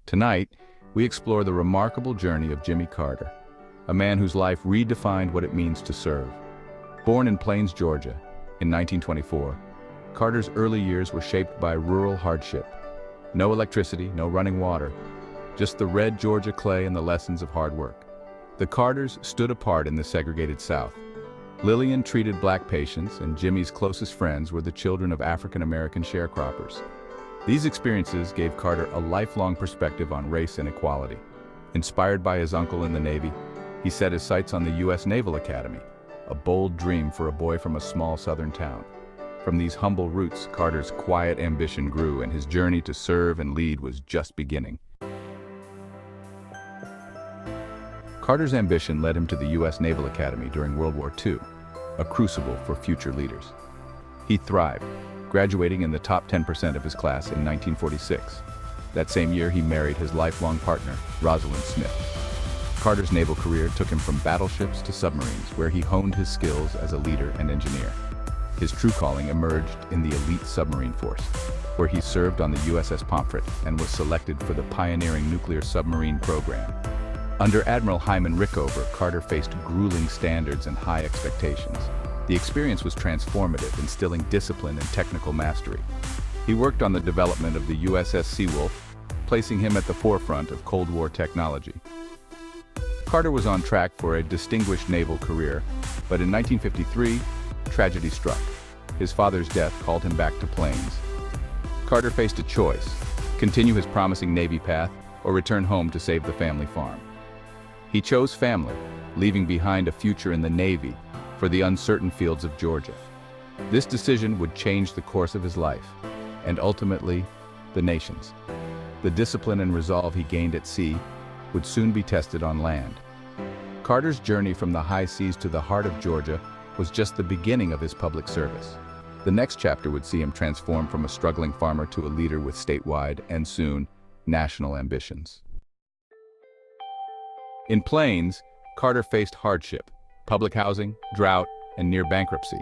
Tonight, we explore the remarkable journey of Jimmy Carter, a man whose life redefined what it means to serve. Born in Plains, Georgia, in 1924, Carter's early years were shaped by rural hardship. No electricity, no running water, just the red Georgia clay and the lessons of hard work. The Carters stood apart in the segregated South. Lillian treated black patients, and Jimmy's closest friends were the children of African-American sharecroppers. These experiences gave Carter a lifelong perspective on race and equality. Inspired by his uncle in the Navy, he set his sights on the U.S. Naval Academy, a bold dream for a boy from a small southern town. From these humble roots, Carter's quiet ambition grew, and his journey to serve and lead was just beginning. Carter's ambition led him to the U.S. Naval Academy during World War II, a crucible for future leaders. He thrived, graduating in the top 10% of his class in 1946. That same year, he married his lifelong partner, Rosalind Smith. Carter's naval career took him from battleships to submarines, where he honed his skills as a leader and engineer. His true calling emerged in the elite submarine force, where he served on the USS Pomfret and was selected for the pioneering nuclear submarine program. Under Admiral Hyman Rickover, Carter faced grueling standards and high expectations. The experience was transformative, instilling discipline and technical mastery. He worked on the development of the USS Seawolf, placing him at the forefront of Cold War technology. Carter was on track for a distinguished naval career, but in 1953, tragedy struck. His father's death called him back to Plains. Carter faced a choice: continue his promising Navy path or return home to save the family farm. He chose family, leaving behind a future in the Navy for the uncertain fields of Georgia. This decision would change the course of his life, and ultimately, the nation's. The discipline and resolve he gained at sea would soon be tested on land. Carter's journey from the high seas to the heart of Georgia was just the beginning of his public service. The next chapter would see him transform from a struggling farmer to a leader with statewide and soon national ambitions. In Plains, Carter faced hardship: public housing, drought, and near bankruptcy.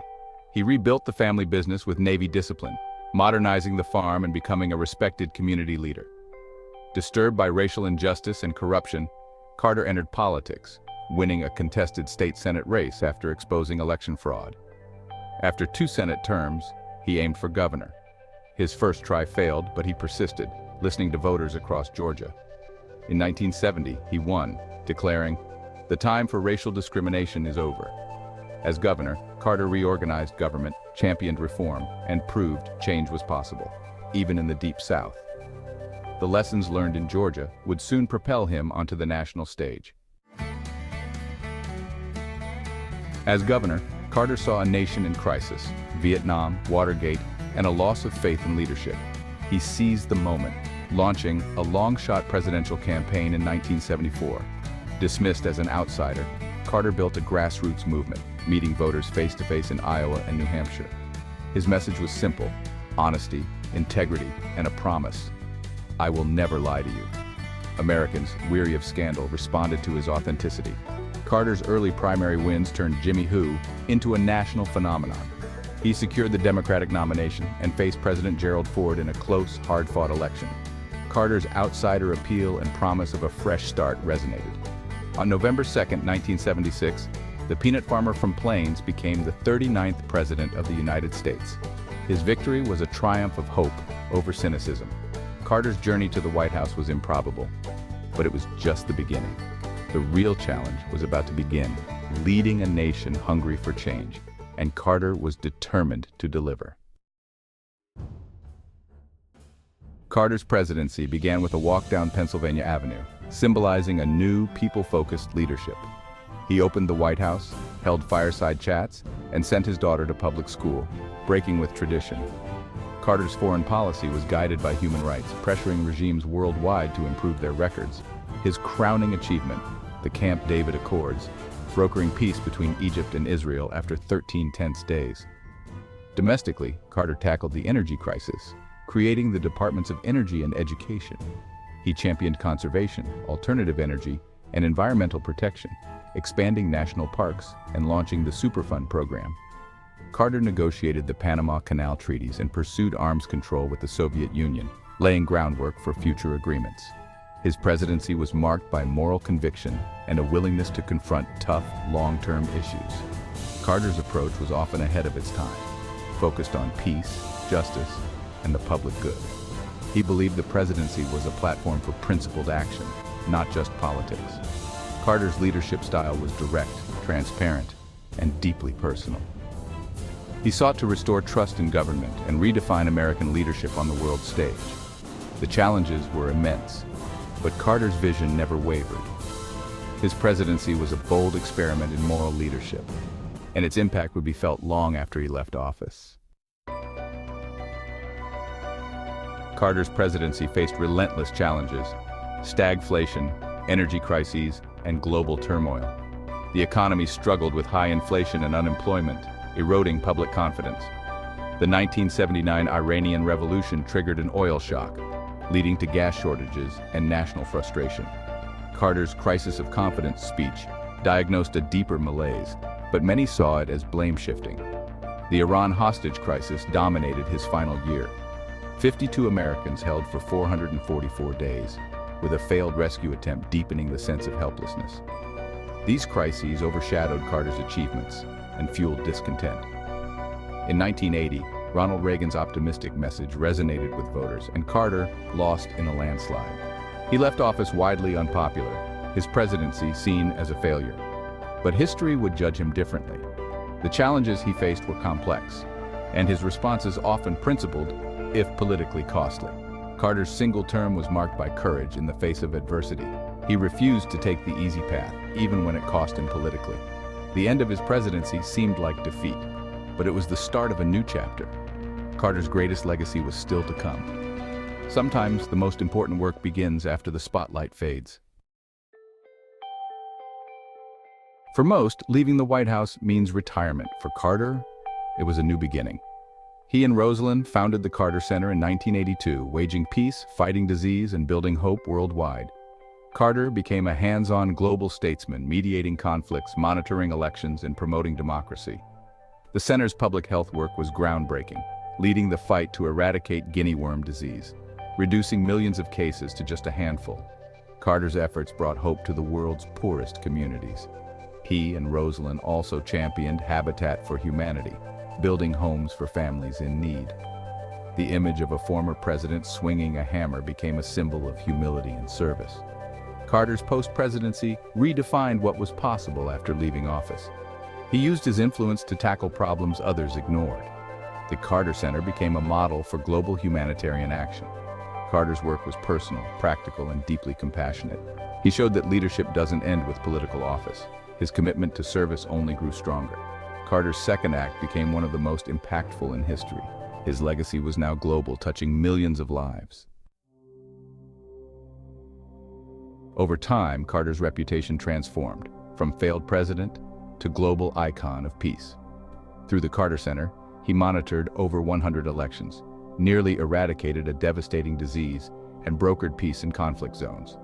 He rebuilt the family business with Navy discipline, modernizing the farm and becoming a respected community leader. Disturbed by racial injustice and corruption, Carter entered politics, winning a contested state Senate race after exposing election fraud. After 2 Senate terms, he aimed for governor. His first try failed, but he persisted, listening to voters across Georgia. In 1970, he won, declaring, "The time for racial discrimination is over." As governor, Carter reorganized government, championed reform, and proved change was possible, even in the Deep South. The lessons learned in Georgia would soon propel him onto the national stage. As governor, Carter saw a nation in crisis: Vietnam, Watergate, and a loss of faith in leadership. He seized the moment, launching a long-shot presidential campaign in 1974. Dismissed as an outsider, Carter built a grassroots movement, meeting voters face-to-face in Iowa and New Hampshire. His message was simple: honesty, integrity, and a promise. "I will never lie to you." Americans, weary of scandal, responded to his authenticity. Carter's early primary wins turned Jimmy Who into a national phenomenon. He secured the Democratic nomination and faced President Gerald Ford in a close, hard-fought election. Carter's outsider appeal and promise of a fresh start resonated. On November 2, 1976, the peanut farmer from Plains became the 39th President of the United States. His victory was a triumph of hope over cynicism. Carter's journey to the White House was improbable, but it was just the beginning. The real challenge was about to begin: leading a nation hungry for change, and Carter was determined to deliver. Carter's presidency began with a walk down Pennsylvania Avenue, symbolizing a new, people-focused leadership. He opened the White House, held fireside chats, and sent his daughter to public school, breaking with tradition. Carter's foreign policy was guided by human rights, pressuring regimes worldwide to improve their records. His crowning achievement, the Camp David Accords, brokering peace between Egypt and Israel after 13 tense days. Domestically, Carter tackled the energy crisis, creating the Departments of Energy and Education. He championed conservation, alternative energy, and environmental protection, expanding national parks and launching the Superfund program. Carter negotiated the Panama Canal treaties and pursued arms control with the Soviet Union, laying groundwork for future agreements. His presidency was marked by moral conviction and a willingness to confront tough, long-term issues. Carter's approach was often ahead of its time, focused on peace, justice, and the public good. He believed the presidency was a platform for principled action, not just politics. Carter's leadership style was direct, transparent, and deeply personal. He sought to restore trust in government and redefine American leadership on the world stage. The challenges were immense, but Carter's vision never wavered. His presidency was a bold experiment in moral leadership, and its impact would be felt long after he left office. Carter's presidency faced relentless challenges: stagflation, energy crises, and global turmoil. The economy struggled with high inflation and unemployment, eroding public confidence. The 1979 Iranian Revolution triggered an oil shock, leading to gas shortages and national frustration. Carter's crisis of confidence speech diagnosed a deeper malaise, but many saw it as blame shifting. The Iran hostage crisis dominated his final year. 52 Americans held for 444 days, with a failed rescue attempt deepening the sense of helplessness. These crises overshadowed Carter's achievements and fueled discontent. In 1980, Ronald Reagan's optimistic message resonated with voters, and Carter lost in a landslide. He left office widely unpopular, his presidency seen as a failure. But history would judge him differently. The challenges he faced were complex, and his responses often principled, if politically costly. Carter's single term was marked by courage in the face of adversity. He refused to take the easy path, even when it cost him politically. The end of his presidency seemed like defeat, but it was the start of a new chapter. Carter's greatest legacy was still to come. Sometimes the most important work begins after the spotlight fades. For most, leaving the White House means retirement. For Carter, it was a new beginning. He and Rosalind founded the Carter Center in 1982, waging peace, fighting disease, and building hope worldwide. Carter became a hands-on global statesman, mediating conflicts, monitoring elections, and promoting democracy. The center's public health work was groundbreaking, leading the fight to eradicate guinea worm disease, reducing millions of cases to just a handful. Carter's efforts brought hope to the world's poorest communities. He and Rosalind also championed Habitat for Humanity, building homes for families in need. The image of a former president swinging a hammer became a symbol of humility and service. Carter's post-presidency redefined what was possible after leaving office. He used his influence to tackle problems others ignored. The Carter Center became a model for global humanitarian action. Carter's work was personal, practical, and deeply compassionate. He showed that leadership doesn't end with political office. His commitment to service only grew stronger. Carter's second act became one of the most impactful in history. His legacy was now global, touching millions of lives. Over time, Carter's reputation transformed, from failed president to global icon of peace. Through the Carter Center, he monitored over 100 elections, nearly eradicated a devastating disease, and brokered peace in conflict zones.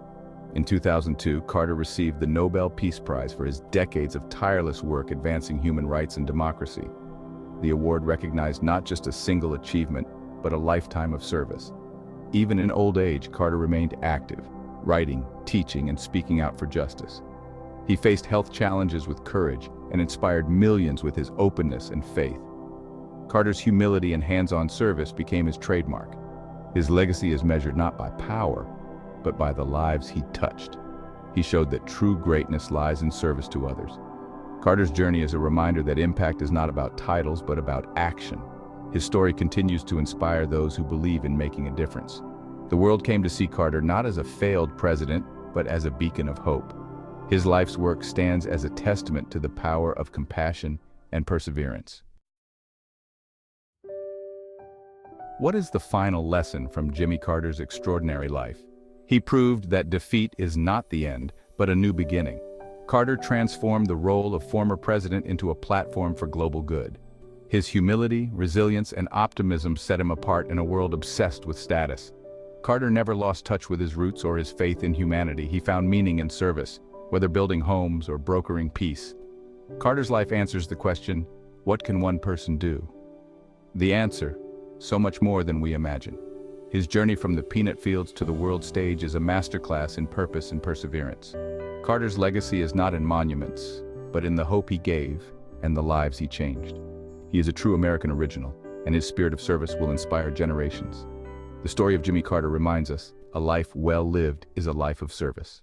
In 2002, Carter received the Nobel Peace Prize for his decades of tireless work advancing human rights and democracy. The award recognized not just a single achievement, but a lifetime of service. Even in old age, Carter remained active, writing, teaching, and speaking out for justice. He faced health challenges with courage and inspired millions with his openness and faith. Carter's humility and hands-on service became his trademark. His legacy is measured not by power, but by the lives he touched. He showed that true greatness lies in service to others. Carter's journey is a reminder that impact is not about titles, but about action. His story continues to inspire those who believe in making a difference. The world came to see Carter not as a failed president, but as a beacon of hope. His life's work stands as a testament to the power of compassion and perseverance. What is the final lesson from Jimmy Carter's extraordinary life? He proved that defeat is not the end, but a new beginning. Carter transformed the role of former president into a platform for global good. His humility, resilience, and optimism set him apart in a world obsessed with status. Carter never lost touch with his roots or his faith in humanity. He found meaning in service, whether building homes or brokering peace. Carter's life answers the question, what can one person do? The answer, so much more than we imagine. His journey from the peanut fields to the world stage is a masterclass in purpose and perseverance. Carter's legacy is not in monuments, but in the hope he gave and the lives he changed. He is a true American original, and his spirit of service will inspire generations. The story of Jimmy Carter reminds us, a life well lived is a life of service.